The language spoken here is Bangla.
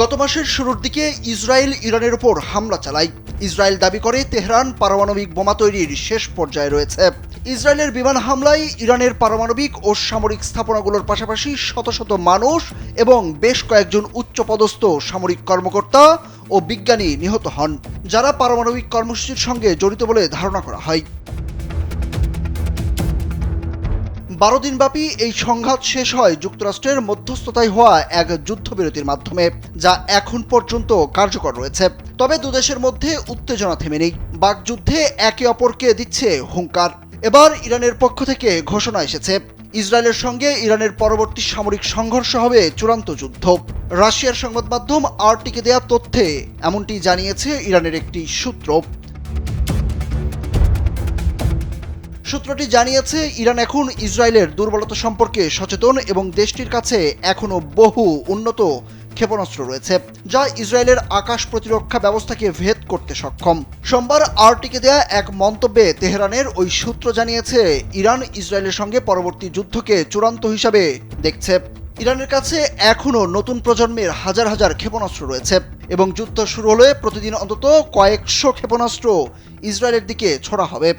গত মাসের শুরুর দিকে ইসরায়েল ইরানের উপর হামলা চালায়। ইসরায়েল দাবি করে তেহরান পারমাণবিক বোমা তৈরির শেষ পর্যায়ে রয়েছে। ইসরায়েলের বিমান হামলায় ইরানের পারমাণবিক ও সামরিক স্থাপনাগুলোর পাশাপাশি শত শত মানুষ এবং বেশ কয়েকজন উচ্চপদস্থ সামরিক কর্মকর্তা ও বিজ্ঞানী নিহত হন, যারা পারমাণবিক কর্মসূচির সঙ্গে জড়িত বলে ধারণা করা হয়। 12 দিনব্যাপী এই সংঘাত শেষ হয় যুক্তরাষ্ট্রের মধ্যস্থতায় হওয়া এক যুদ্ধবিরতির মাধ্যমে, যা এখন পর্যন্ত কার্যকর রয়েছে। তবে দুদেশের মধ্যে উত্তেজনা থেমে নেই। বাকযুদ্ধে একে অপরকে দিচ্ছে হুঙ্কার। এবার ইরানের পক্ষ থেকে ঘোষণা এসেছে, ইসরায়েলের সঙ্গে ইরানের পরবর্তী সামরিক সংঘর্ষ হবে চূড়ান্ত যুদ্ধ। রাশিয়ার সংবাদ মাধ্যম আরটিকে দেয়া তথ্যে এমনটি জানিয়েছে ইরানের একটি সূত্র। সূত্রটি জানিয়েছে, ইরান এখন ইসরায়েলের দুর্বলতা সম্পর্কে সচেতন এবং দেশটির কাছে এখনও বহু উন্নত ক্ষেপণাস্ত্র রয়েছে, যা ইসরায়েলের আকাশ প্রতিরক্ষা ব্যবস্থাকে ভেদ করতে সক্ষম। সোমবার আরটিকে দেয়া এক মন্তব্যে তেহরানের ওই সূত্র জানিয়েছে, ইরান ইসরায়েলের সঙ্গে পরবর্তী যুদ্ধকে চূড়ান্ত হিসাবে দেখছে। ইরানের কাছে এখনও নতুন প্রজন্মের হাজার হাজার ক্ষেপণাস্ত্র রয়েছে এবং যুদ্ধ শুরু হলে প্রতিদিন অন্তত কয়েকশো ক্ষেপণাস্ত্র ইসরায়েলের দিকে ছোড়া হবে।